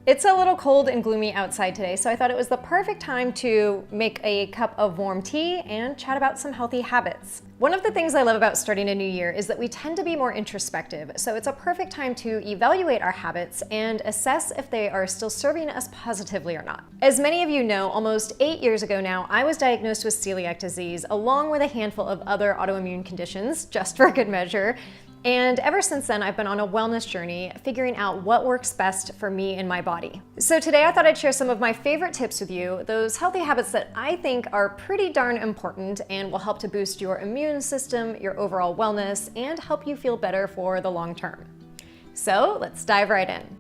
It's a little cold and gloomy outside today, so I thought it was the perfect time to make a cup of warm tea and chat about some healthy habits. One of the things I love about starting a new year is that we tend to be more introspective, so it's a perfect time to evaluate our habits and assess if they are still serving us positively or not. As many of you know, almost 8 years ago now, I was diagnosed with celiac disease, along with a handful of other autoimmune conditions, just for good measure. And ever since then, I've been on a wellness journey, figuring out what works best for me and my body. So today I thought I'd share some of my favorite tips with you, those healthy habits that I think are pretty darn important and will help to boost your immune system, your overall wellness, and help you feel better for the long term. So let's dive right in.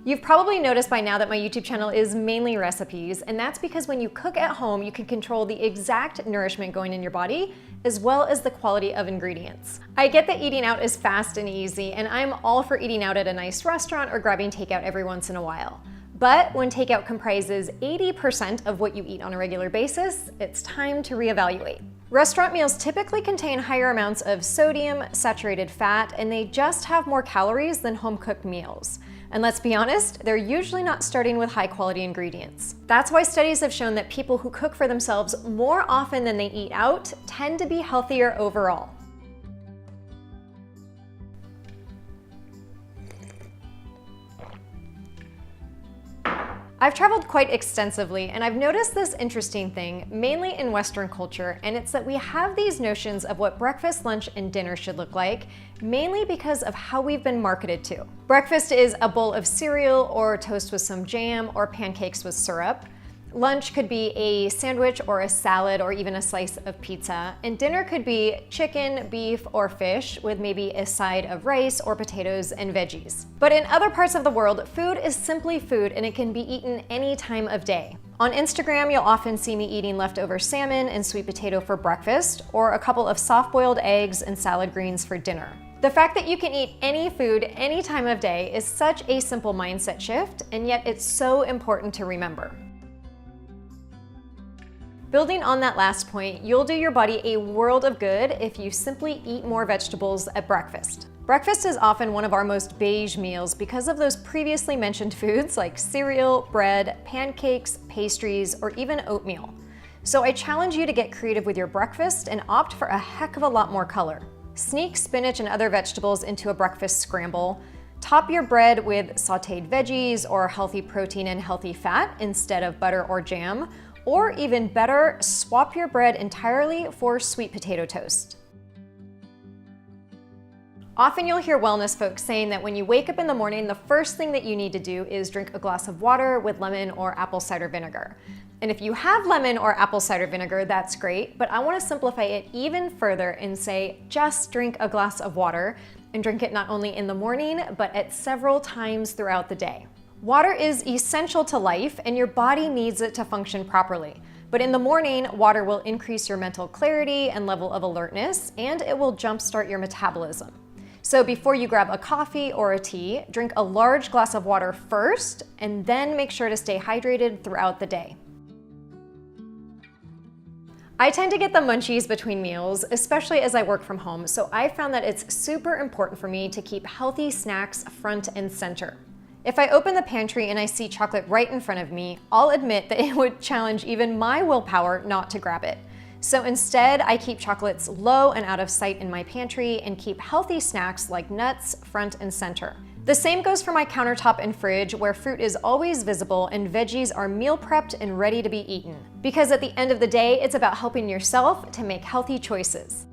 You've probably noticed by now that my YouTube channel is mainly recipes, and that's because when you cook at home, you can control the exact nourishment going in your body, as well as the quality of ingredients. I get that eating out is fast and easy, and I'm all for eating out at a nice restaurant or grabbing takeout every once in a while. But when takeout comprises 80% of what you eat on a regular basis, it's time to reevaluate. Restaurant meals typically contain higher amounts of sodium, saturated fat, and they just have more calories than home-cooked meals. And let's be honest, they're usually not starting with high-quality ingredients. That's why studies have shown that people who cook for themselves more often than they eat out tend to be healthier overall. I've traveled quite extensively, and I've noticed this interesting thing, mainly in Western culture, and it's that we have these notions of what breakfast, lunch, and dinner should look like, mainly because of how we've been marketed to. Breakfast is a bowl of cereal or toast with some jam or pancakes with syrup. Lunch could be a sandwich or a salad or even a slice of pizza, and dinner could be chicken, beef, or fish with maybe a side of rice or potatoes and veggies. But in other parts of the world, food is simply food and it can be eaten any time of day. On Instagram, you'll often see me eating leftover salmon and sweet potato for breakfast, or a couple of soft-boiled eggs and salad greens for dinner. The fact that you can eat any food any time of day is such a simple mindset shift, and yet it's so important to remember. Building on that last point, you'll do your body a world of good if you simply eat more vegetables at breakfast. Breakfast is often one of our most beige meals because of those previously mentioned foods like cereal, bread, pancakes, pastries, or even oatmeal. So I challenge you to get creative with your breakfast and opt for a heck of a lot more color. Sneak spinach and other vegetables into a breakfast scramble. Top your bread with sautéed veggies or healthy protein and healthy fat instead of butter or jam. Or even better, swap your bread entirely for sweet potato toast. Often you'll hear wellness folks saying that when you wake up in the morning, the first thing that you need to do is drink a glass of water with lemon or apple cider vinegar. And if you have lemon or apple cider vinegar, that's great, but I want to simplify it even further and say just drink a glass of water and drink it not only in the morning, but at several times throughout the day. Water is essential to life, and your body needs it to function properly. But in the morning, water will increase your mental clarity and level of alertness, and it will jumpstart your metabolism. So before you grab a coffee or a tea, drink a large glass of water first, and then make sure to stay hydrated throughout the day. I tend to get the munchies between meals, especially as I work from home, so I found that it's super important for me to keep healthy snacks front and center. If I open the pantry and I see chocolate right in front of me, I'll admit that it would challenge even my willpower not to grab it. So instead, I keep chocolates low and out of sight in my pantry and keep healthy snacks like nuts front and center. The same goes for my countertop and fridge, where fruit is always visible and veggies are meal prepped and ready to be eaten. Because at the end of the day, it's about helping yourself to make healthy choices.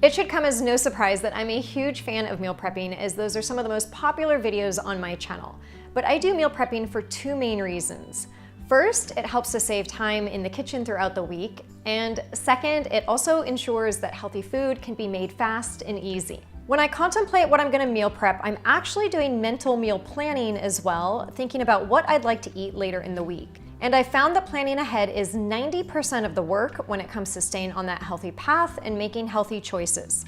It should come as no surprise that I'm a huge fan of meal prepping, as those are some of the most popular videos on my channel. But I do meal prepping for two main reasons. First, it helps to save time in the kitchen throughout the week. And second, it also ensures that healthy food can be made fast and easy. When I contemplate what I'm gonna meal prep, I'm actually doing mental meal planning as well, thinking about what I'd like to eat later in the week. And I found that planning ahead is 90% of the work when it comes to staying on that healthy path and making healthy choices.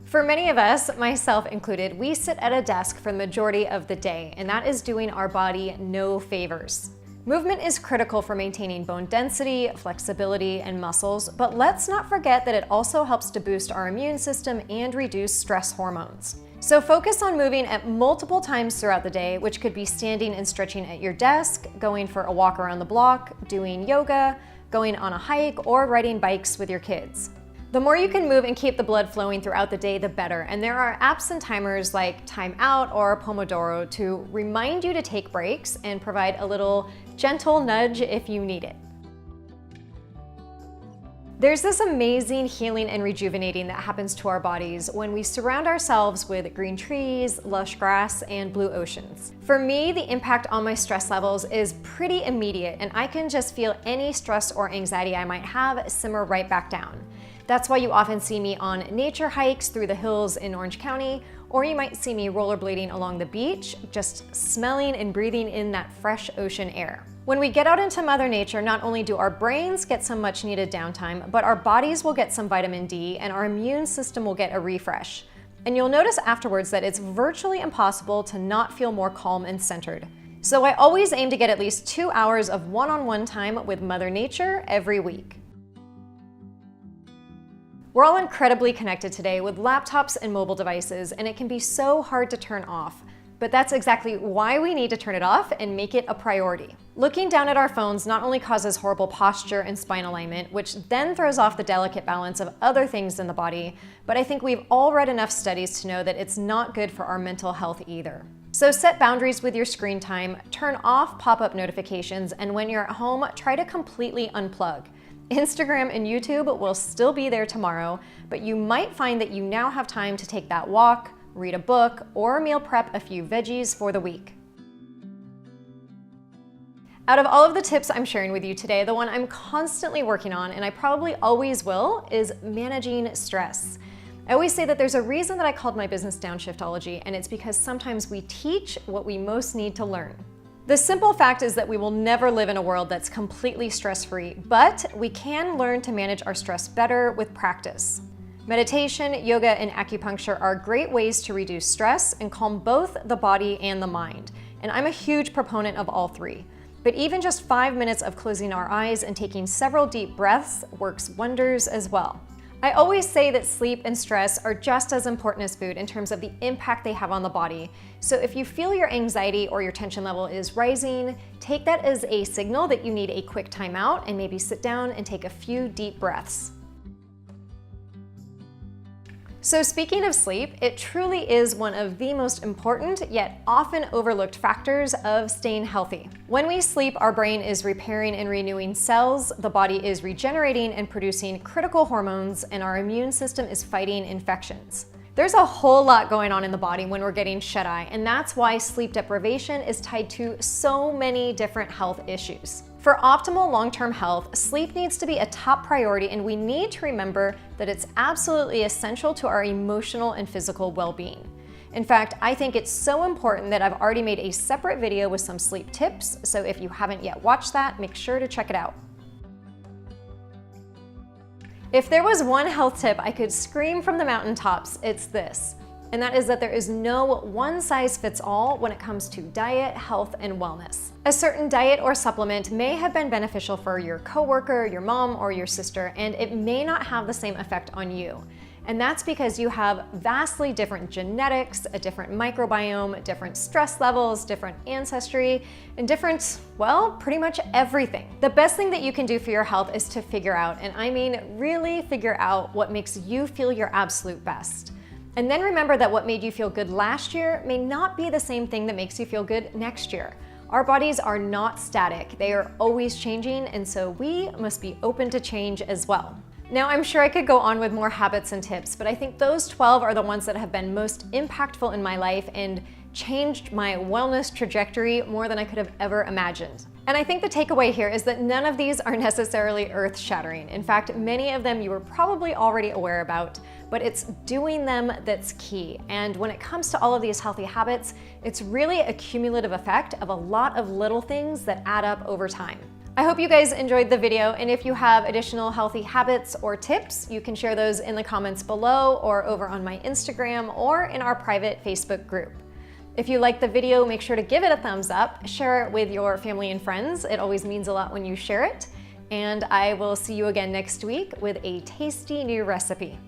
For many of us, myself included, we sit at a desk for the majority of the day, and that is doing our body no favors. Movement is critical for maintaining bone density, flexibility, and muscles, but let's not forget that it also helps to boost our immune system and reduce stress hormones. So focus on moving at multiple times throughout the day, which could be standing and stretching at your desk, going for a walk around the block, doing yoga, going on a hike, or riding bikes with your kids. The more you can move and keep the blood flowing throughout the day, the better. And there are apps and timers like Time Out or Pomodoro to remind you to take breaks and provide a little gentle nudge if you need it. There's this amazing healing and rejuvenating that happens to our bodies when we surround ourselves with green trees, lush grass, and blue oceans. For me, the impact on my stress levels is pretty immediate, and I can just feel any stress or anxiety I might have simmer right back down. That's why you often see me on nature hikes through the hills in Orange County, or you might see me rollerblading along the beach, just smelling and breathing in that fresh ocean air. When we get out into Mother Nature, not only do our brains get some much needed downtime, but our bodies will get some vitamin D and our immune system will get a refresh. And you'll notice afterwards that it's virtually impossible to not feel more calm and centered. So I always aim to get at least 2 hours of one-on-one time with Mother Nature every week. We're all incredibly connected today with laptops and mobile devices, and it can be so hard to turn off. But that's exactly why we need to turn it off and make it a priority. Looking down at our phones not only causes horrible posture and spine alignment, which then throws off the delicate balance of other things in the body, but I think we've all read enough studies to know that it's not good for our mental health either. So set boundaries with your screen time, turn off pop-up notifications, and when you're at home, try to completely unplug. Instagram and YouTube will still be there tomorrow, but you might find that you now have time to take that walk, read a book, or meal prep a few veggies for the week. Out of all of the tips I'm sharing with you today, the one I'm constantly working on, and I probably always will, is managing stress. I always say that there's a reason that I called my business Downshiftology, and it's because sometimes we teach what we most need to learn. The simple fact is that we will never live in a world that's completely stress-free, but we can learn to manage our stress better with practice. Meditation, yoga, and acupuncture are great ways to reduce stress and calm both the body and the mind. And I'm a huge proponent of all three. But even just 5 minutes of closing our eyes and taking several deep breaths works wonders as well. I always say that sleep and stress are just as important as food in terms of the impact they have on the body. So if you feel your anxiety or your tension level is rising, take that as a signal that you need a quick timeout and maybe sit down and take a few deep breaths. So speaking of sleep, it truly is one of the most important yet often overlooked factors of staying healthy. When we sleep, our brain is repairing and renewing cells, the body is regenerating and producing critical hormones, and our immune system is fighting infections. There's a whole lot going on in the body when we're getting shut-eye, and that's why sleep deprivation is tied to so many different health issues. For optimal long-term health, sleep needs to be a top priority, and we need to remember that it's absolutely essential to our emotional and physical well-being. In fact, I think it's so important that I've already made a separate video with some sleep tips, so if you haven't yet watched that, make sure to check it out. If there was one health tip I could scream from the mountaintops, it's this. And that is that there is no one-size-fits-all when it comes to diet, health, and wellness. A certain diet or supplement may have been beneficial for your coworker, your mom, or your sister, and it may not have the same effect on you. And that's because you have vastly different genetics, a different microbiome, different stress levels, different ancestry, and different, well, pretty much everything. The best thing that you can do for your health is to figure out, and I mean really figure out, what makes you feel your absolute best. And then remember that what made you feel good last year may not be the same thing that makes you feel good next year. Our bodies are not static, they are always changing, and so we must be open to change as well. Now, I'm sure I could go on with more habits and tips, but I think those 12 are the ones that have been most impactful in my life and changed my wellness trajectory more than I could have ever imagined. And I think the takeaway here is that none of these are necessarily earth-shattering. In fact, many of them you were probably already aware about, but it's doing them that's key. And when it comes to all of these healthy habits, it's really a cumulative effect of a lot of little things that add up over time. I hope you guys enjoyed the video, and if you have additional healthy habits or tips, you can share those in the comments below or over on my Instagram or in our private Facebook group. If you like the video, make sure to give it a thumbs up, share it with your family and friends. It always means a lot when you share it. And I will see you again next week with a tasty new recipe.